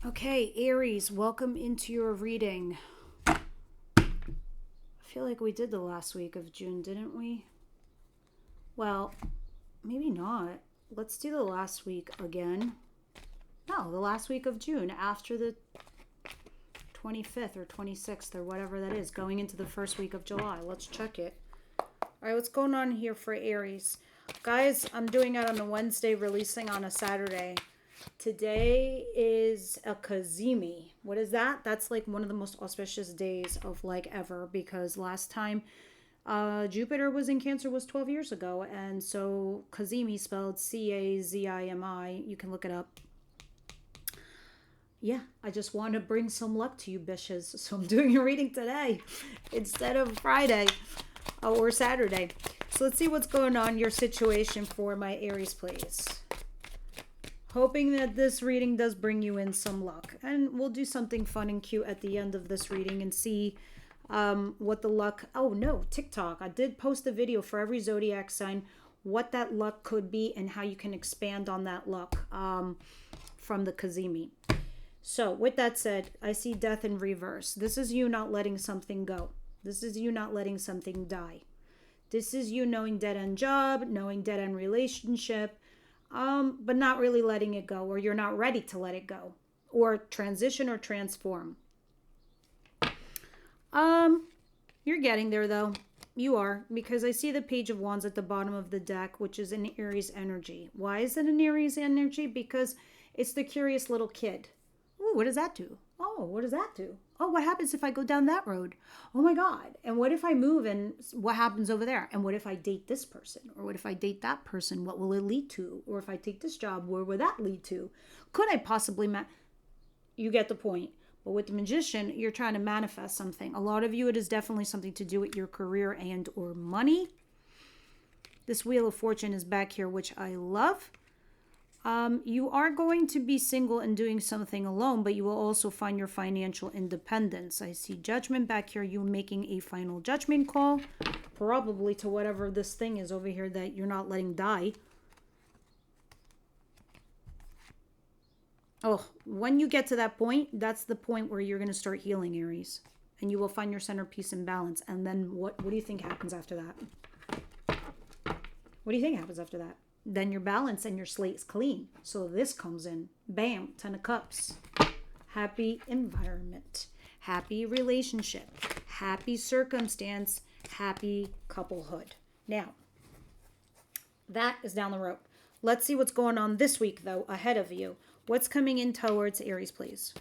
Okay, Aries, welcome into your reading. I feel like we did the last week of June, didn't we? Well, maybe not. Let's do the last week again. No, the last week of June after the 25th or 26th or whatever that is, going into the first week of July. Let's check it. All right, what's going on here for Aries? Guys, I'm doing it on a Wednesday, releasing on a Saturday. Today is a Kazimi. What is that? That's like one of the most auspicious days of like ever, because last time Jupiter was in Cancer was 12 years ago. And so Kazimi, spelled Cazimi, you can look it up. Yeah, I just want to bring some luck to you, bitches. So I'm doing a reading today instead of Friday or Saturday. So let's see what's going on, your situation for my Aries, please. Hoping that this reading does bring you in some luck. And we'll do something fun and cute at the end of this reading and see what the luck... Oh, no, TikTok. I did post a video for every zodiac sign, what that luck could be and how you can expand on that luck from the Kazimi. So, with that said, I see death in reverse. This is you not letting something go. This is you not letting something die. This is you knowing dead-end job, knowing dead-end relationship, but not really letting it go, or you're not ready to let it go, or transition or transform. You're getting there though. You are, because I see the Page of Wands at the bottom of the deck, which is an Aries energy. Why is it an Aries energy? Because it's the curious little kid. Ooh, what does that do? Oh, what does that do? Oh, what happens if I go down that road? Oh my God. And what if I move and what happens over there? And what if I date this person? Or what if I date that person? What will it lead to? Or if I take this job, where will that lead to? Could I possibly You get the point. But with the Magician, you're trying to manifest something. A lot of you, it is definitely something to do with your career and or money. This Wheel of Fortune is back here, which I love. You are going to be single and doing something alone, but you will also find your financial independence. I see Judgment back here, you making a final judgment call, probably to whatever this thing is over here that you're not letting die. Oh, when you get to that point, that's the point where you're going to start healing, Aries. And you will find your center, peace, and balance. And then what do you think happens after that? What do you think happens after that? Then your balance and your slate is clean. So this comes in. Bam, 10 of Cups. Happy environment. Happy relationship. Happy circumstance. Happy couplehood. Now, that is down the road. Let's see what's going on this week, though, ahead of you. What's coming in towards Aries, please?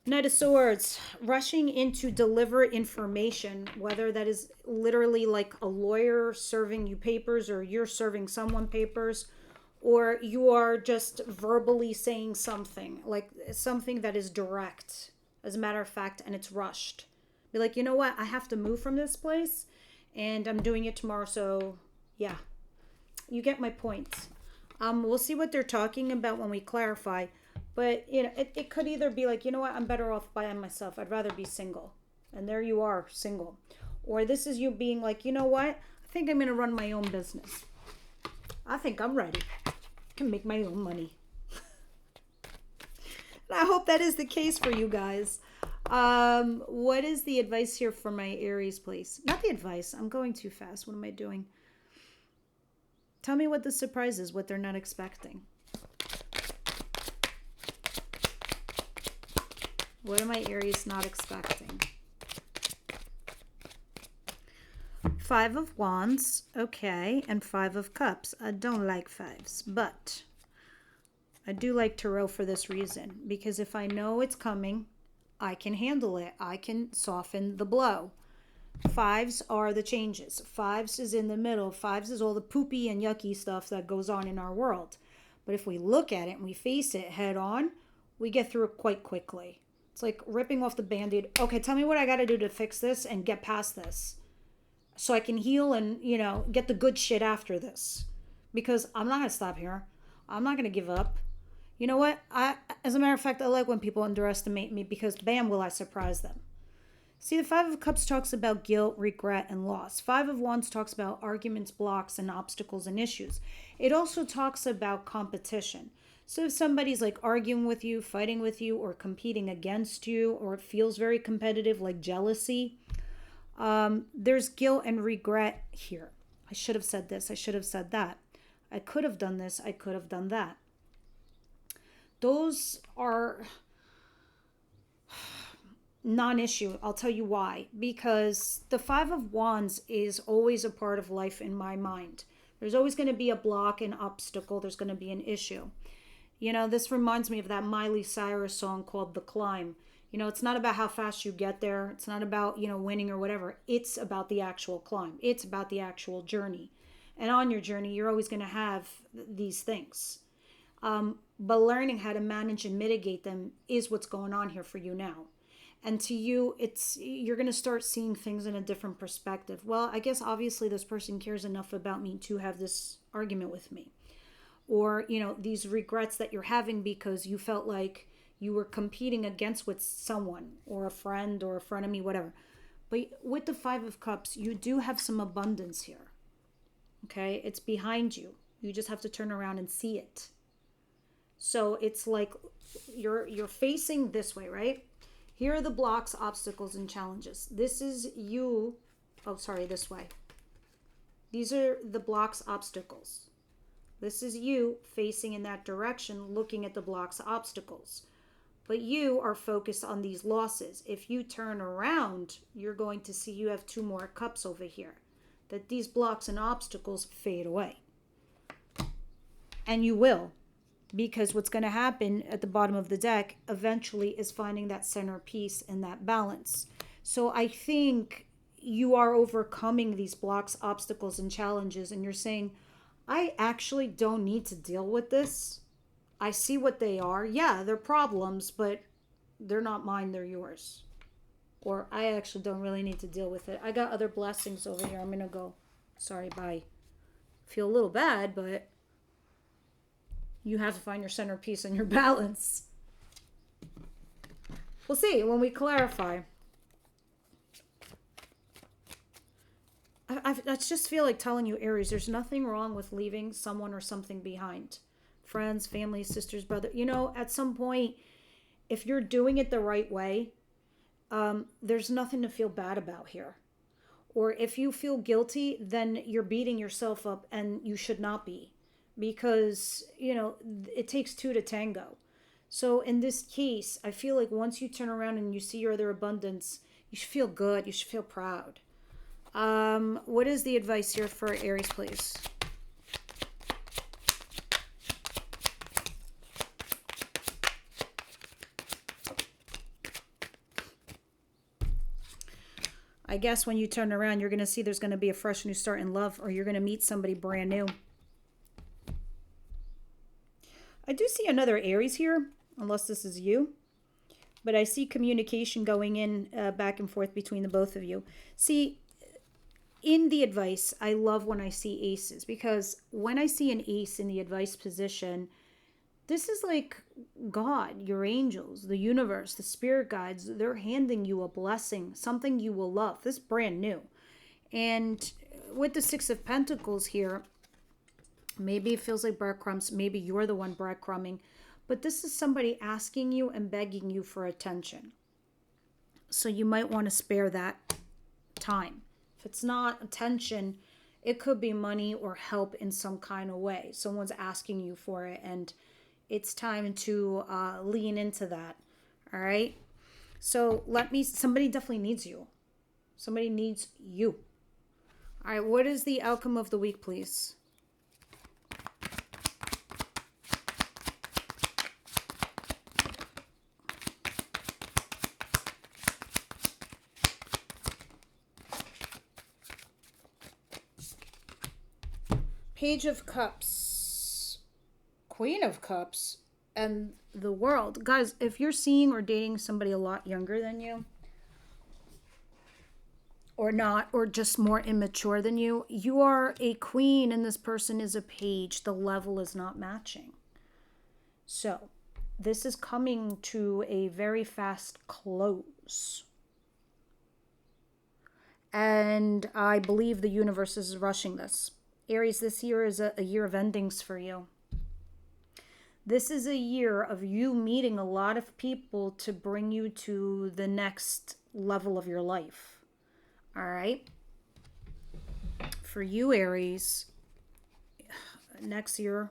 Knight of Swords, rushing in to deliver information, whether that is literally like a lawyer serving you papers or you're serving someone papers, or you are just verbally saying something, like something that is direct, as a matter of fact, and it's rushed. Be like, you know what? I have to move from this place and I'm doing it tomorrow. So yeah, you get my point. We'll see what they're talking about when we clarify. But, you know, it could either be like, you know what, I'm better off by myself. I'd rather be single. And there you are, single. Or this is you being like, you know what, I think I'm going to run my own business. I think I'm ready. I can make my own money. And I hope that is the case for you guys. What is the advice here for my Aries, please? Not the advice. I'm going too fast. What am I doing? Tell me what the surprise is, what they're not expecting. What am I Aries not expecting? Five of Wands, okay, and Five of Cups. I don't like fives, but I do like tarot for this reason, because if I know it's coming, I can handle it. I can soften the blow. Fives are the changes. Fives is in the middle. Fives is all the poopy and yucky stuff that goes on in our world. But if we look at it and we face it head on, we get through it quite quickly. It's like ripping off the Band-Aid. Okay, tell me what I got to do to fix this and get past this, so I can heal and, you know, get the good shit after this. Because I'm not going to stop here. I'm not going to give up. You know what? As a matter of fact, I like when people underestimate me, because bam, will I surprise them. See, the Five of Cups talks about guilt, regret, and loss. Five of Wands talks about arguments, blocks, and obstacles and issues. It also talks about competition. So if somebody's like arguing with you, fighting with you, or competing against you, or it feels very competitive, like jealousy, there's guilt and regret here. I should have said this. I should have said that. I could have done this. I could have done that. Those are non-issue. I'll tell you why. Because the Five of Wands is always a part of life in my mind. There's always going to be a block, an obstacle. There's going to be an issue. You know, this reminds me of that Miley Cyrus song called The Climb. You know, it's not about how fast you get there. It's not about, you know, winning or whatever. It's about the actual climb. It's about the actual journey. And on your journey, you're always going to have these things. But learning how to manage and mitigate them is what's going on here for you now. And to you, you're going to start seeing things in a different perspective. Well, I guess obviously this person cares enough about me to have this argument with me. Or, you know, these regrets that you're having because you felt like you were competing against with someone or a friend or a frenemy, whatever. But with the Five of Cups, you do have some abundance here. Okay? It's behind you. You just have to turn around and see it. So it's like you're facing this way, right? Here are the blocks, obstacles, and challenges. This is you. Oh, sorry, this way. These are the blocks, obstacles. This is you facing in that direction, looking at the blocks, obstacles. But you are focused on these losses. If you turn around, you're going to see you have two more cups over here. That these blocks and obstacles fade away. And you will. Because what's going to happen at the bottom of the deck eventually is finding that center piece and that balance. So I think you are overcoming these blocks, obstacles, and challenges. And you're saying, I actually don't need to deal with this. I see what they are. Yeah, they're problems, but they're not mine. They're yours. Or I actually don't really need to deal with it. I got other blessings over here. I'm going to go. Sorry, bye. Feel a little bad, but you have to find your centerpiece and your balance. We'll see when we clarify. I just feel like telling you, Aries, there's nothing wrong with leaving someone or something behind. Friends, family, sisters, brother. You know, at some point, if you're doing it the right way, there's nothing to feel bad about here. Or if you feel guilty, then you're beating yourself up and you should not be. Because, you know, it takes two to tango. So in this case, I feel like once you turn around and you see your other abundance, you should feel good. You should feel proud. What is the advice here for Aries, please? I guess when you turn around, you're going to see there's going to be a fresh new start in love, or you're going to meet somebody brand new. I do see another Aries here, unless this is you. But I see communication going in back and forth between the both of you. See, in the advice, I love when I see aces. Because when I see an ace in the advice position, this is like God, your angels, the universe, the spirit guides. They're handing you a blessing, something you will love. This is brand new. And with the Six of Pentacles here, maybe it feels like breadcrumbs. Maybe you're the one breadcrumbing. But this is somebody asking you and begging you for attention. So you might want to spare that time. If it's not attention, it could be money or help in some kind of way. Someone's asking you for it, and it's time to lean into that. All right? So somebody definitely needs you. Somebody needs you. All right, what is the outcome of the week, please? Page of Cups, Queen of Cups, and the World. Guys, if you're seeing or dating somebody a lot younger than you, or not, or just more immature than you, you are a queen and this person is a page. The level is not matching. So, this is coming to a very fast close. And I believe the universe is rushing this. Aries, this year is a year of endings for you. This is a year of you meeting a lot of people to bring you to the next level of your life. All right? For you, Aries, next year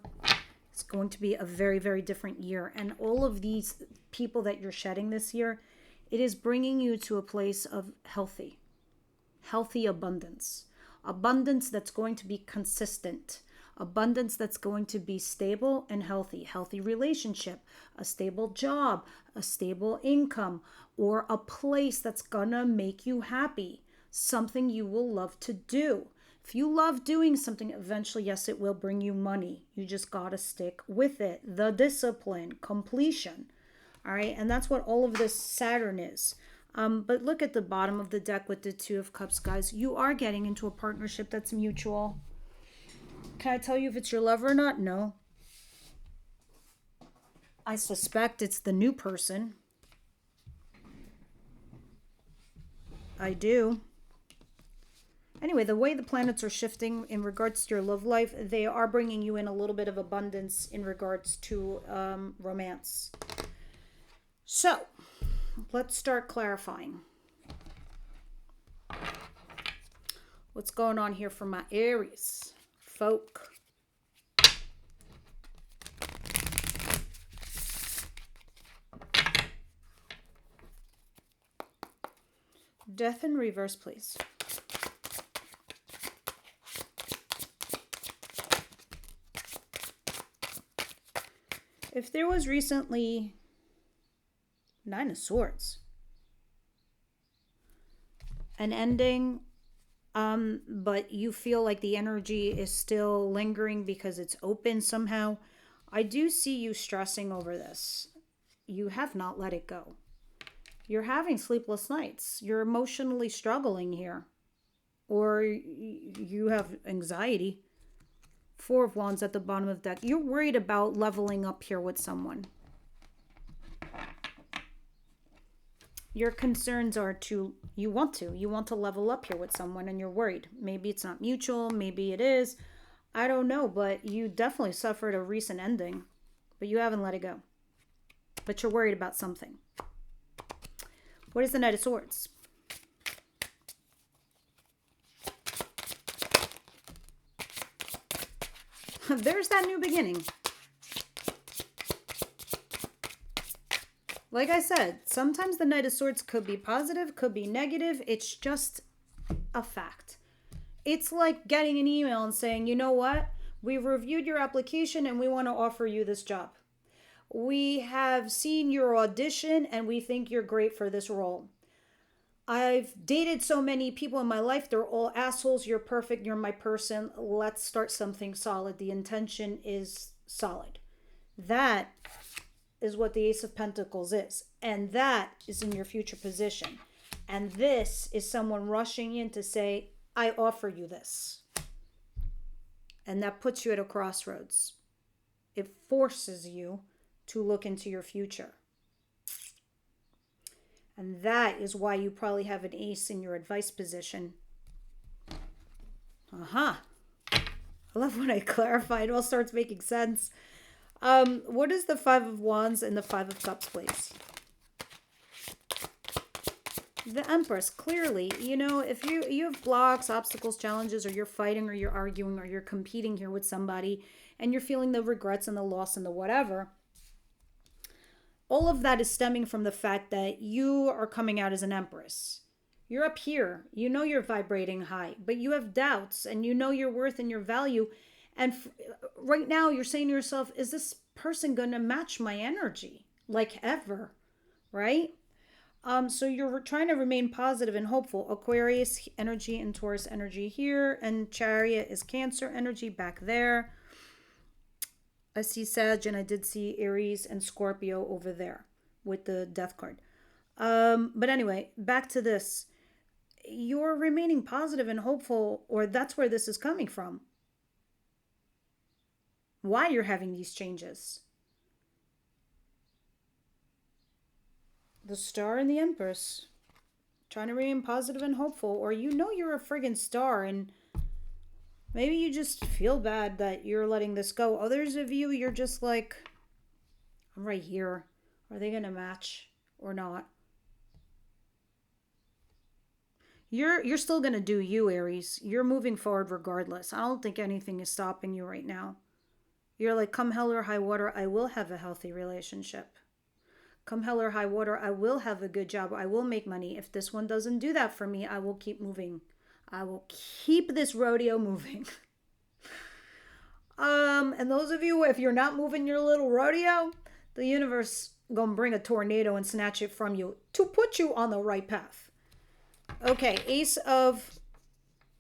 it's going to be a very, very different year. And all of these people that you're shedding this year, it is bringing you to a place of healthy abundance. Abundance that's going to be consistent. Abundance that's going to be stable and healthy. Healthy relationship, a stable job, a stable income, or a place that's gonna make you happy. Something you will love to do. If you love doing something, eventually, yes, it will bring you money. You just gotta stick with it. The discipline, completion. All right, and that's what all of this Saturn is. But look at the bottom of the deck with the Two of Cups, guys. You are getting into a partnership that's mutual. Can I tell you if it's your lover or not? No. I suspect it's the new person. I do. Anyway, the way the planets are shifting in regards to your love life, they are bringing you in a little bit of abundance in regards to romance. So, let's start clarifying. What's going on here for my Aries folk? Death in reverse, please. If there was recently Nine of Swords, an ending, but you feel like the energy is still lingering because it's open somehow, I do see you stressing over this. You have not let it go. You're having sleepless nights. You're emotionally struggling here. Or you have anxiety. Four of Wands at the bottom of the deck. You're worried about leveling up here with someone. Your concerns are you want to level up here with someone and you're worried. Maybe it's not mutual, maybe it is. I don't know, but you definitely suffered a recent ending, but you haven't let it go. But you're worried about something. What is the Knight of Swords? There's that new beginning. Like I said, sometimes the Knight of Swords could be positive, could be negative. It's just a fact. It's like getting an email and saying, you know what? We've reviewed your application and we want to offer you this job. We have seen your audition and we think you're great for this role. I've dated so many people in my life. They're all assholes. You're perfect. You're my person. Let's start something solid. The intention is solid. That is what the Ace of Pentacles is. And that is in your future position. And this is someone rushing in to say, I offer you this. And that puts you at a crossroads. It forces you to look into your future. And that is why you probably have an ace in your advice position. I love when I clarify. It all starts making sense. What is the Five of Wands and the Five of Cups, please? The Empress, clearly, if you have blocks, obstacles, challenges, or you're fighting or you're arguing or you're competing here with somebody and you're feeling the regrets and the loss and the whatever, all of that is stemming from the fact that you are coming out as an Empress. You're up here. You know you're vibrating high, but you have doubts and you know your worth and your value. And right now you're saying to yourself, is this person going to match my energy? Like ever, right? So you're trying to remain positive and hopeful. Aquarius energy and Taurus energy here. And Chariot is Cancer energy back there. I see Sag and I did see Aries and Scorpio over there with the Death card. But anyway, back to this. You're remaining positive and hopeful, or that's where this is coming from. Why you're having these changes. The Star and the Empress. Trying to remain positive and hopeful, or you know you're a friggin' star, and maybe you just feel bad that you're letting this go. Others of you, you're just like, I'm right here. Are they gonna match or not? You're still gonna do you, Aries. You're moving forward regardless. I don't think anything is stopping you right now. You're like, come hell or high water, I will have a healthy relationship. Come hell or high water, I will have a good job. I will make money. If this one doesn't do that for me, I will keep moving. I will keep this rodeo moving. And those of you, if you're not moving your little rodeo, the universe gonna bring a tornado and snatch it from you to put you on the right path. Okay, Ace of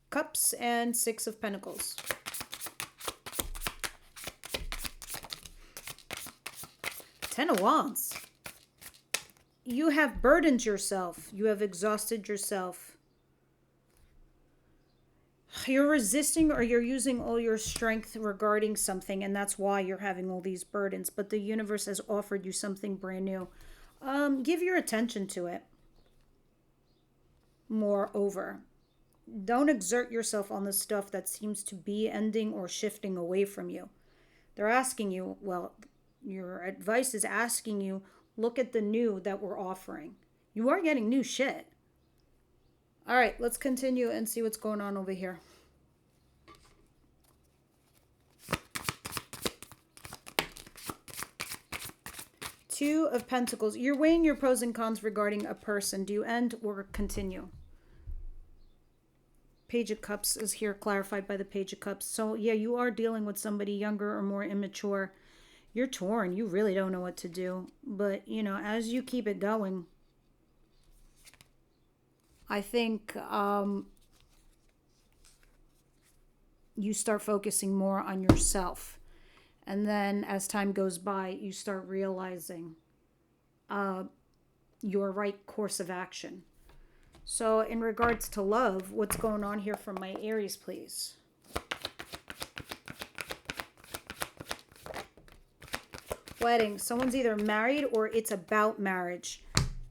Cups and Six of Pentacles. Ten of Wands. You have burdened yourself. You have exhausted yourself. You're resisting, or you're using all your strength regarding something, and that's why you're having all these burdens. But the universe has offered you something brand new. Give your attention to it. Moreover, don't exert yourself on the stuff that seems to be ending or shifting away from you. They're asking you, well, your advice is asking you, look at the new that we're offering. You are getting new shit. All right, let's continue and see what's going on over here. Two of Pentacles. You're weighing your pros and cons regarding a person. Do you end or continue? Page of Cups is here clarified by the Page of Cups. So yeah, you are dealing with somebody younger or more immature. You're torn. You really don't know what to do. But, you know, as you keep it going, I think you start focusing more on yourself. And then as time goes by, you start realizing your right course of action. So in regards to love, what's going on here from my Aries, please? Wedding. Someone's either married or it's about marriage.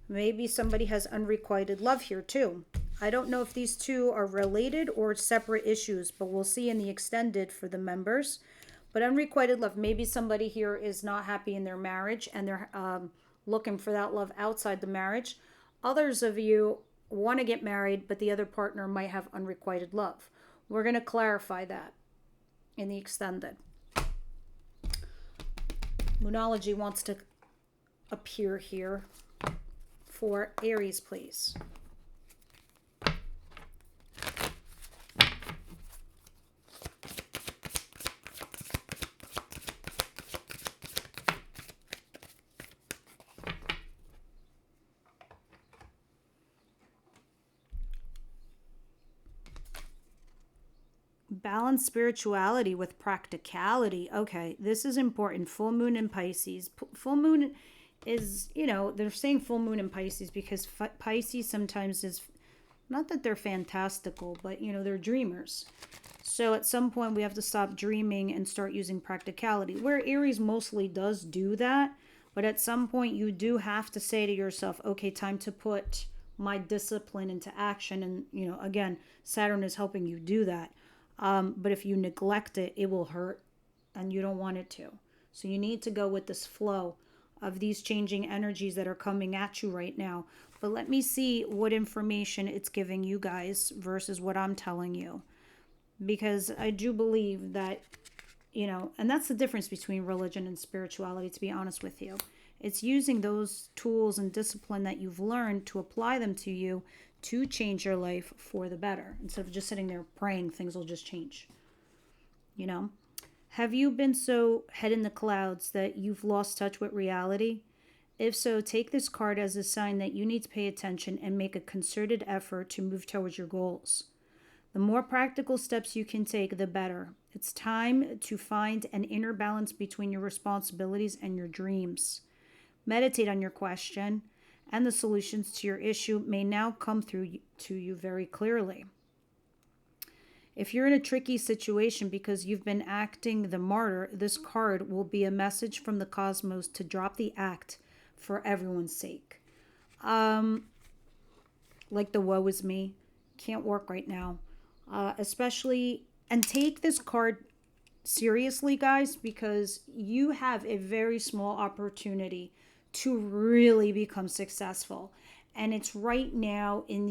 Maybe somebody has unrequited love here too. I don't know if these two are related or separate issues, but we'll see in the extended for the members. But unrequited love, maybe somebody here is not happy in their marriage and they're looking for that love outside the marriage. Others of you want to get married, but the other partner might have unrequited love. We're going to clarify that in the extended. Moonology wants to appear here for Aries, please. Balance spirituality with practicality. Okay, this is important. Full moon in Pisces. Full moon is, you know, they're saying full moon in Pisces because Pisces sometimes is, not that they're fantastical, but, you know, they're dreamers. So at some point we have to stop dreaming and start using practicality, where Aries mostly does do that. But at some point you do have to say to yourself, okay, time to put my discipline into action. And, you know, again, Saturn is helping you do that. But if you neglect it, it will hurt and you don't want it to. So you need to go with this flow of these changing energies that are coming at you right now. But let me see what information it's giving you guys versus what I'm telling you. Because I do believe that, you know, and that's the difference between religion and spirituality, to be honest with you. It's using those tools and discipline that you've learned to apply them to you to change your life for the better. Instead of just sitting there praying, things will just change. You know? Have you been so head in the clouds that you've lost touch with reality? If so, take this card as a sign that you need to pay attention and make a concerted effort to move towards your goals. The more practical steps you can take, the better. It's time to find an inner balance between your responsibilities and your dreams. Meditate on your question, and the solutions to your issue may now come through to you very clearly. If you're in a tricky situation because you've been acting the martyr, this card will be a message from the cosmos to drop the act for everyone's sake. like the woe is me. Can't work right now. Especially, and take this card seriously, guys, because you have a very small opportunity to really become successful. And it's right now in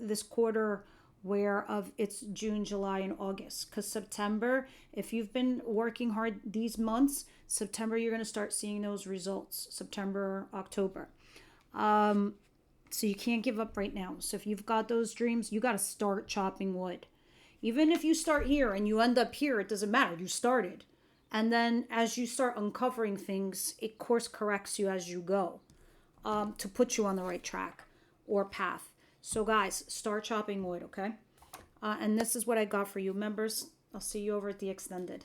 this quarter where of it's June, July, and August. Because September, if you've been working hard these months, September you're going to start seeing those results. September, October. So you can't give up right now. So if you've got those dreams, you got to start chopping wood. Even if you start here and you end up here, it doesn't matter. You started. And then as you start uncovering things, it course corrects you as you go, to put you on the right track or path. So guys, start chopping wood, okay? And this is what I got for you, members. I'll see you over at the extended.